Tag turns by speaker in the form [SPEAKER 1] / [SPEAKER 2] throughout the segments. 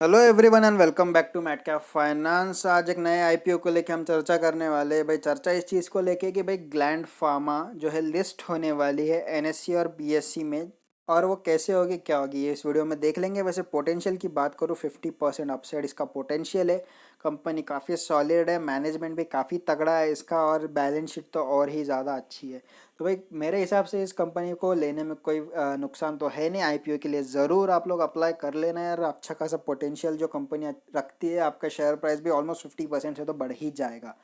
[SPEAKER 1] Hello everyone and welcome back to Matcap finance. आज एक नए आईपीओ को लेके हम चर्चा करने वाले हैं। भाई चर्चा इस चीज़ को लेके कि भाई ग्लैंड फार्मा जो है लिस्ट होने वाली है एनएससी और बीएससी में, और वो कैसे होगी क्या होगी ये इस वीडियो में देख लेंगे। वैसे पोटेंशियल की बात करूँ 50% अपसाइड इसका पोटेंशियल है। कंपनी काफ़ी सॉलिड है, मैनेजमेंट भी काफ़ी तगड़ा है इसका, और बैलेंस शीट तो और ही ज़्यादा अच्छी है। तो भाई मेरे हिसाब से इस कंपनी को लेने में कोई नुकसान तो है नहीं। आईपीओ के लिए ज़रूर आप लोग अप्लाई कर लेना यार। अच्छा खासा पोटेंशियल जो कंपनी रखती है, आपका शेयर प्राइस भी ऑलमोस्ट 50% से तो बढ़ ही जाएगा।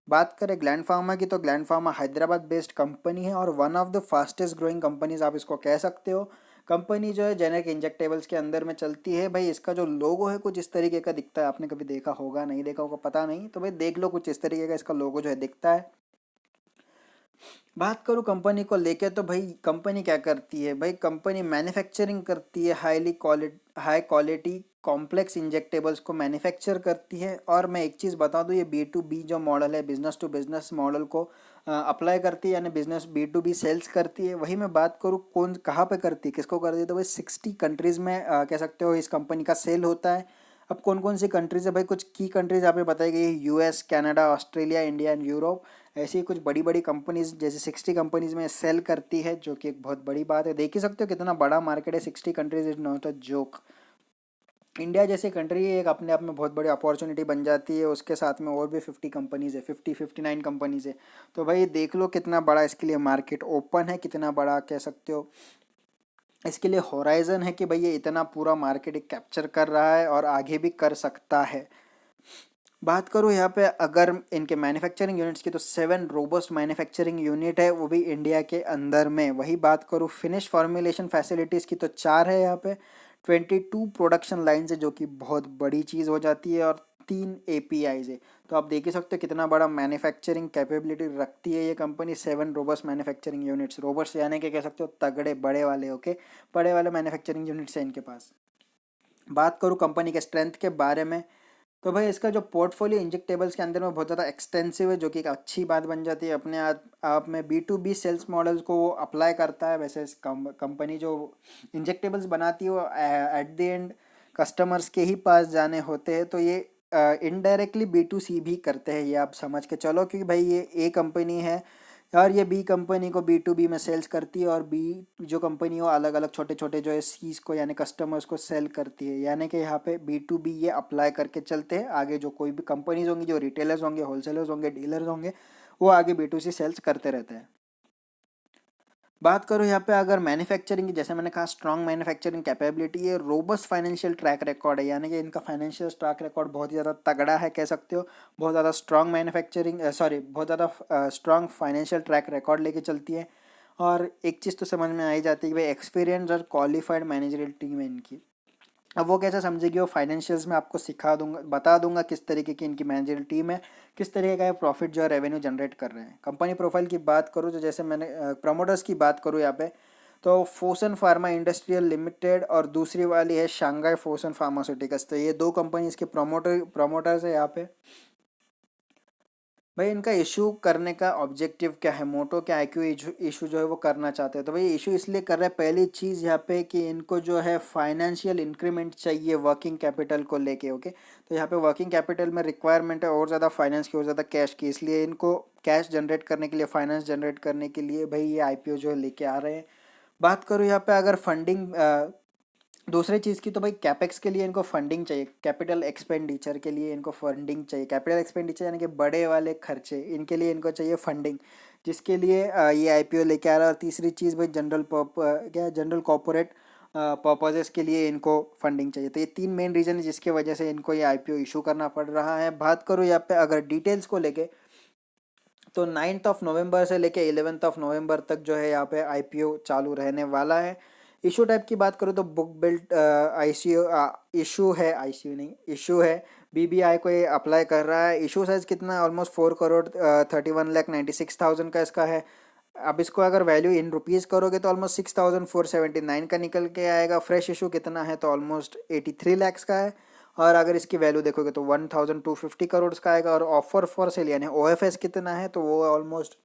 [SPEAKER 1] बात करें ग्लैंड फार्मा की, तो gland pharma Hyderabad based company है और one of the fastest growing companies आप इसको कह सकते हो। कंपनी जो है जेनेरिक इंजेक्टेबल्स के अंदर में चलती है। भाई इसका जो लोगो है कुछ इस तरीके का दिखता है, आपने कभी देखा होगा नहीं देखा होगा पता नहीं, तो भाई देख लो कुछ इस तरीके का इसका लोगो जो है दिखता है। बात करूँ कंपनी को लेके, तो भाई कंपनी क्या करती है, भाई कंपनी मैन्युफैक्चरिंग करती है, हाई क्वालिटी कॉम्प्लेक्स इंजेक्टेबल्स को मैन्युफैक्चर करती है। और मैं एक चीज़ बता दूँ, ये बी टू बी जो मॉडल है, बिजनेस टू बिजनेस मॉडल को अप्लाई करती है, यानी business B to B sales करती है। वही मैं बात करूँ कौन कहाँ पे करती है, किसको करती है, तो भाई 60 कंट्रीज़ में कह सकते हो इस कंपनी का सेल होता है। अब कौन कौन सी कंट्रीज़ है, भाई कुछ की कंट्रीज़ यहाँ पे बताई गई है, US, Canada, Australia, India and Europe. ऐसी कुछ बड़ी बड़ी कंपनीज जैसे 60 कंपनीज में सेल करती है, जो कि एक बहुत बड़ी बात है। देख ही सकते हो कितना बड़ा मार्केट है, 60 countries is not a joke. India जैसी कंट्री एक अपने आप में बहुत बड़ी अपॉर्चुनिटी बन जाती है, उसके साथ में और भी 50 कंपनीज है, 59 कंपनीज है। तो भाई देख लो कितना बड़ा इसके लिए मार्केट ओपन है, कितना बड़ा कह सकते हो इसके लिए होराइजन है कि भाई ये इतना पूरा मार्केट कैप्चर कर रहा है और आगे भी कर सकता है। बात करूँ यहाँ पे अगर इनके मैन्युफैक्चरिंग यूनिट्स की, तो 7 रोबस्ट मैन्युफैक्चरिंग यूनिट है, वो भी इंडिया के अंदर में। वही बात करूँ फिनिश फॉर्मुलेशन फैसिलिटीज़ की, तो 4 है यहाँ पे। 22 प्रोडक्शन लाइन्स है, जो कि बहुत बड़ी चीज़ हो जाती है, और 3 APIs है। तो आप देख ही सकते हो कितना बड़ा मैन्युफैक्चरिंग कैपेबिलिटी रखती है ये company. 7 robust manufacturing units, robust यानी कि कह सकते हो तगड़े बड़े वाले, ओके, बड़े वाले मैन्युफैक्चरिंग यूनिट्स हैं इनके पास। बात करूँ कंपनी के स्ट्रेंथ के बारे में, तो भाई इसका जो पोर्टफोलियो इंजेक्टेबल्स के अंदर में बहुत ज़्यादा एक्सटेंसिव है, जो कि एक अच्छी बात बन जाती है। अपने आप में B to B sales models को वो अप्लाई करता है। वैसे इस कंपनी जो इंजेक्टेबल्स बनाती है वो एट द एंड कस्टमर्स के ही पास जाने होते हैं, तो ये इनडायरेक्टली बी टू सी भी करते हैं, ये आप समझ के चलो। क्योंकि भाई ये ए कंपनी है और ये बी कंपनी को बी टू बी में सेल्स करती है, और बी जो कंपनी हो अलग अलग छोटे छोटे जो है सीज को यानी कस्टमर्स को सेल करती है। यानी कि यहाँ पे बी टू बी ये अप्लाई करके चलते हैं। आगे जो कोई भी कंपनीज होंगी, जो रिटेलर्स होंगे, होलसेलर्स होंगे, डीलर्स होंगे, वो आगे बी टू सी सेल्स करते रहते हैं। बात करूँ यहाँ पे अगर मैन्युफैक्चरिंग की, जैसे मैंने कहा स्ट्रॉन्ग मैन्युफैक्चरिंग कैपेबिलिटी है, रोबस्ट फाइनेंशियल ट्रैक रिकॉर्ड है, यानी कि इनका फाइनेंशियल ट्रैक रिकॉर्ड बहुत ही ज़्यादा तगड़ा है कह सकते हो। बहुत ज़्यादा स्ट्रॉन्ग मैन्युफैक्चरिंग सॉरी बहुत ज़्यादा स्ट्रॉन्ग फाइनेंशियल ट्रैक रिकॉर्ड लेके चलती है। और एक चीज़ तो समझ में आ ही जाती है कि भाई एक्सपीरियंस और क्वालिफाइड मैनेजरियल टीम है इनकी। अब वो कैसे समझेगी, वो फाइनेंशियल्स में आपको सिखा दूंगा, बता दूंगा किस तरीके की इनकी मैनेजरियल टीम है, किस तरीके का प्रॉफिट जो है रेवेन्यू जनरेट कर रहे हैं। कंपनी प्रोफाइल की बात करूँ, तो जैसे मैंने प्रमोटर्स की बात करूँ यहाँ पे, तो फोसन फार्मा इंडस्ट्रियल लिमिटेड और दूसरी वाली है शांघाई फोसन फार्मास्यूटिकल्स। तो ये दो कंपनी इसके प्रमोटर्स है यहाँ पे। भाई इनका इशू करने का ऑब्जेक्टिव क्या है, मोटो क्या है, क्यों इशू जो है वो करना चाहते हैं, तो भाई इशू इसलिए कर रहे हैं, पहली चीज़ यहाँ पे कि इनको जो है फाइनेंशियल इंक्रीमेंट चाहिए वर्किंग कैपिटल को लेके, ओके। तो यहाँ पे वर्किंग कैपिटल में रिक्वायरमेंट है और ज़्यादा फाइनेंस की, और ज़्यादा कैश की, इसलिए इनको कैश जनरेट करने के लिए, फाइनेंस जनरेट करने के लिए भाई ये आईपीओ जो है लेके आ रहे हैं। बात करूँ यहाँ पे अगर फंडिंग दूसरी चीज़ की, तो भाई कैपेक्स के लिए इनको फंडिंग चाहिए, कैपिटल एक्सपेंडिचर के लिए इनको फंडिंग चाहिए। कैपिटल एक्सपेंडिचर यानी कि बड़े वाले खर्चे, इनके लिए इनको चाहिए फंडिंग, जिसके लिए ये आईपीओ लेके आ रहा है। और तीसरी चीज़ भाई जनरल कॉर्पोरेट पर्पजेस के लिए इनको फंडिंग चाहिए। तो ये 3 मेन रीज़न है जिसकी वजह से इनको ये आईपीओ इशू करना पड़ रहा है। बात करूँ यहाँ पे अगर डिटेल्स को लेके, तो 9 नवंबर से लेके 11 नवंबर तक जो है यहाँ पे आईपीओ चालू रहने वाला है। इशू टाइप की बात करूँ, तो बुक बिल्ट आईसीयू इशू है, आईसीयू नहीं इशू है, बीबीआई को ये अप्लाई कर रहा है। इशू साइज कितना है, ऑलमोस्ट 4 करोड़ 31 लाख 96,000 का इसका है। अब इसको अगर वैल्यू इन रुपीज़ करोगे तो ऑलमोस्ट 6,479 का निकल के आएगा। फ्रेश इशू कितना है, तो ऑलमोस्ट 83 लैक्स का है। और अगर इसकी वैल्यू देखोगे तो 1,250 करोड़ का आएगा। और ऑफर फॉर सेल यानी ओएफएस कितना है, तो वो ऑलमोस्ट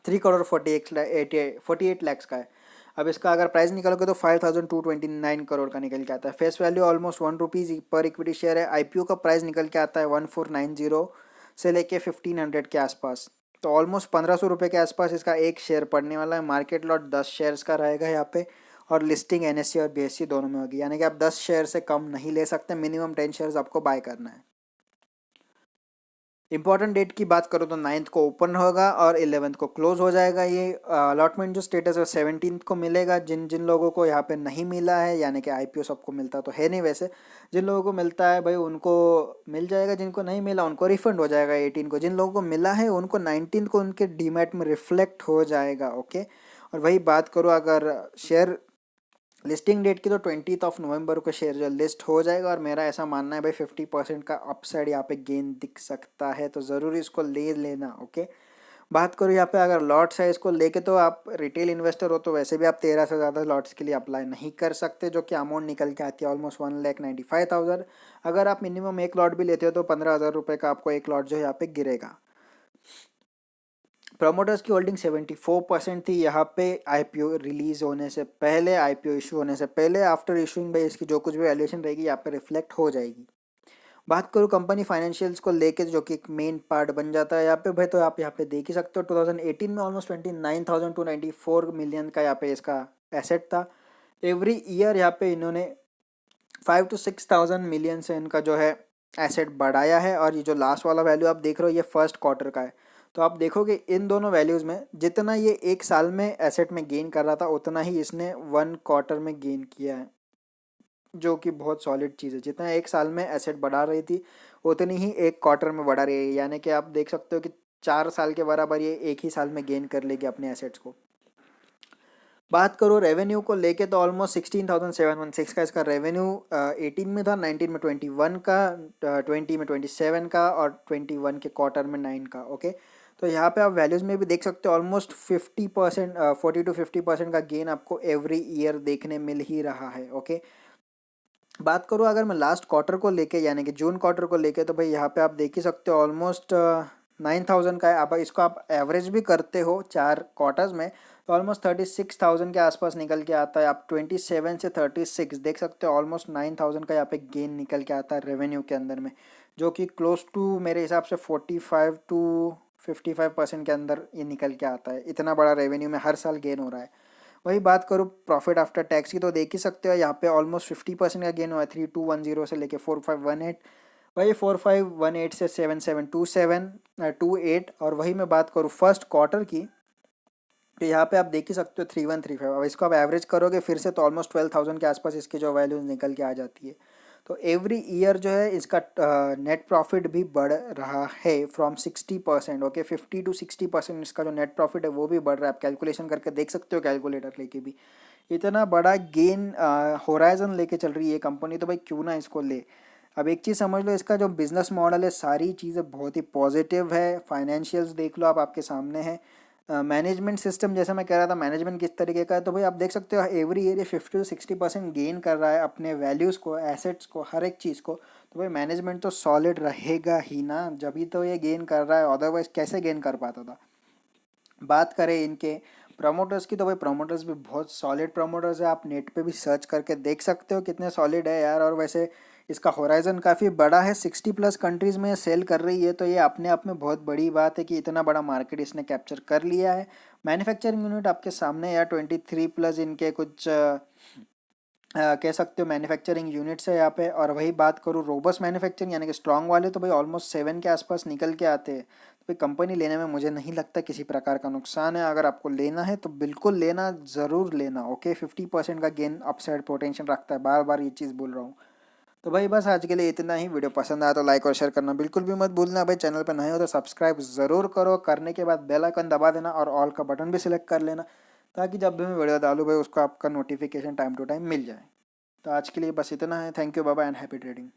[SPEAKER 1] 3 करोड़ 48 लैक्स का है। अब इसका अगर प्राइस निकालोगे तो 5229 करोड़ का निकल के आता है। फेस वैल्यू ऑलमोस्ट 1 रुपीज़ पर इक्विटी शेयर है। आईपीओ का प्राइस निकल के आता है 1490 से लेके 1500 के आसपास, तो ऑलमोस्ट 1500 रुपये के आसपास इसका एक शेयर पड़ने वाला है। मार्केट लॉट 10 शेयर्स का रहेगा यहाँ पे, और लिस्टिंग एनएससी और बीएससी दोनों में होगी, यानी कि आप 10 शेयर से कम नहीं ले सकते, मिनिमम 10 शेयर्स आपको बाय करना है। इंपॉर्टेंट डेट की बात करो तो 9th को ओपन होगा और 11th को क्लोज हो जाएगा। ये अलॉटमेंट जो स्टेटस है 17th को मिलेगा। जिन जिन लोगों को यहाँ पे नहीं मिला है, यानी कि आईपीओ सबको मिलता तो है नहीं वैसे, जिन लोगों को मिलता है भाई उनको मिल जाएगा, जिनको नहीं मिला उनको रिफंड हो जाएगा 18 को, जिन लोगों को मिला है उनको 19 को उनके डीमैट में रिफ्लेक्ट हो जाएगा। ओके, और वही बात करो अगर शेयर लिस्टिंग डेट की तो 20 नवंबर को शेयर जो लिस्ट हो जाएगा, और मेरा ऐसा मानना है भाई 50% का अपसाइड यहाँ पे गेन दिख सकता है, तो ज़रूर इसको ले लेना। ओके, बात करो यहाँ पे अगर लॉट साइज को लेके, तो आप रिटेल इन्वेस्टर हो तो वैसे भी आप 13 से ज़्यादा लॉट्स के लिए अप्लाई नहीं कर सकते, जो कि अमाउंट निकल के आती है ऑलमोस्ट 1,95,000। अगर आप मिनिमम एक लॉट भी लेते हो तो 15,000 रुपये का आपको एक लॉट जो है यहाँ पे गिरेगा। प्रमोटर्स की होल्डिंग 74% थी यहाँ पे आईपीओ रिलीज होने से पहले, आईपीओ इशू होने से पहले। आफ्टर इशूइंग भाई इसकी जो कुछ भी वैल्यूएशन रहेगी यहाँ पे रिफ्लेक्ट हो जाएगी। बात करूँ कंपनी फाइनेंशियल्स को लेके, जो कि एक मेन पार्ट बन जाता है यहाँ पे भाई, तो आप यहाँ पे देख ही सकते हो 2018 में ऑलमोस्ट 29,294 मिलियन का यहाँ पे इसका एसेट था। एवरी ईयर यहाँ पे इन्होंने 5 to 6,000 मिलियन से इनका जो है एसेट बढ़ाया है। और ये जो लास्ट वाला वैल्यू आप देख रहे हो ये फर्स्ट क्वार्टर का है, तो आप देखोगे इन दोनों वैल्यूज़ में जितना ये एक साल में एसेट में गेन कर रहा था उतना ही इसने 1 क्वार्टर में गेन किया है, जो कि बहुत सॉलिड चीज़ है। जितना एक साल में एसेट बढ़ा रही थी उतनी ही एक क्वार्टर में बढ़ा रही है, यानी कि आप देख सकते हो कि 4 साल के बराबर ये एक ही साल में गेन कर लेगी अपने एसेट्स को। बात करो रेवेन्यू को लेके तो ऑलमोस्ट 16,716 का इसका रेवेन्यू 18 में था, 19 में 21 का, 20 में 27 का, और 21 के क्वार्टर में 9 का। ओके, तो यहाँ पे आप वैल्यूज़ में भी देख सकते हो ऑलमोस्ट 50%, 40 to 50% का गेन आपको एवरी ईयर देखने मिल ही रहा है। ओके, बात करूँ अगर मैं लास्ट क्वार्टर को लेके, यानी कि जून क्वार्टर को लेके, तो भाई यहाँ पे आप देख ही सकते हो ऑलमोस्ट 9,000 का है। अब इसको आप एवरेज भी करते हो 4 क्वार्टर्स में तो ऑलमोस्ट 36,000 के आसपास निकल के आता है। आप 27 से 36 देख सकते हो, ऑलमोस्ट 9,000 का यहाँ पे गेन निकल के आता है रेवेन्यू के अंदर में, जो कि क्लोज टू मेरे हिसाब से 45 to 55% के अंदर ये निकल के आता है। इतना बड़ा रेवेन्यू में हर साल गेन हो रहा है। वही बात करूँ प्रॉफिट आफ्टर टैक्स की, तो देख ही सकते हो यहाँ पे ऑलमोस्ट 50% का गेन हुआ है, 3,210 से लेके 4,518। वही 4,518 से 7,727 और वही मैं बात करूँ फर्स्ट क्वार्टर की, तो यहाँ पे आप देख ही सकते हो 3,135। अब इसको आप एवरेज करोगे फिर से तो ऑलमोस्ट 12,000 के आसपास इसकी जो वैल्यूज निकल के आ जाती है। तो एवरी ईयर जो है इसका नेट प्रॉफिट भी बढ़ रहा है फ्रॉम 60%। ओके, 50 to 60% इसका जो नेट प्रॉफिट है वो भी बढ़ रहा है। आप कैलकुलेशन करके देख सकते हो कैलकुलेटर लेके भी। इतना बड़ा गेन होराइजन लेके चल रही है कंपनी, तो भाई क्यों ना इसको ले। अब एक चीज़ समझ लो, इसका जो बिजनेस मॉडल है सारी चीज़ें बहुत ही पॉजिटिव है। फाइनेंशियल्स देख लो आप, आपके सामने है। मैनेजमेंट सिस्टम जैसा मैं कह रहा था, मैनेजमेंट किस तरीके का है, तो भाई आप देख सकते हो एवरी ईयर 50 to 60% गेन कर रहा है अपने वैल्यूज़ को, एसेट्स को, हर एक चीज़ को। तो भाई मैनेजमेंट तो सॉलिड रहेगा ही ना, जब ही तो ये गेन कर रहा है, अदरवाइज कैसे गेन कर पाता था। बात करें इनके प्रमोटर्स की, तो भाई प्रमोटर्स भी बहुत सॉलिड प्रमोटर्स है। आप नेट पे भी सर्च करके देख सकते हो कितने सॉलिड है यार। और वैसे इसका होराइजन काफ़ी बड़ा है, 60+ कंट्रीज़ में सेल कर रही है, तो ये अपने आप में बहुत बड़ी बात है कि इतना बड़ा मार्केट इसने कैप्चर कर लिया है। मैन्युफैक्चरिंग यूनिट आपके सामने यार 23+ इनके कुछ कह सकते हो मैन्युफैक्चरिंग यूनिट्स है यहाँ पे। और वही बात करूँ रोबस्ट मैन्युफैक्चरिंग यानी कि स्ट्रॉन्ग वाले, तो भाई ऑलमोस्ट 7 के आसपास निकल के आते हैं। तो भाई कंपनी लेने में मुझे नहीं लगता किसी प्रकार का नुकसान है। अगर आपको लेना है तो बिल्कुल लेना, ज़रूर लेना। ओके, 50% का गेन अपसाइड पोटेंशियल रखता है, बार बार ये चीज़ बोल रहा हूँ। तो भाई बस आज के लिए इतना ही। वीडियो पसंद आया तो लाइक और शेयर करना बिल्कुल भी मत भूलना। भाई चैनल पर नए हो तो सब्सक्राइब ज़रूर करो, करने के बाद बेल आइकन दबा देना और ऑल का बटन भी सिलेक्ट कर लेना, ताकि जब भी मैं वीडियो डालूँ भाई उसको आपका नोटिफिकेशन टाइम टू टाइम मिल जाए। तो आज के लिए बस इतना है। Thank you, bye bye and happy trading.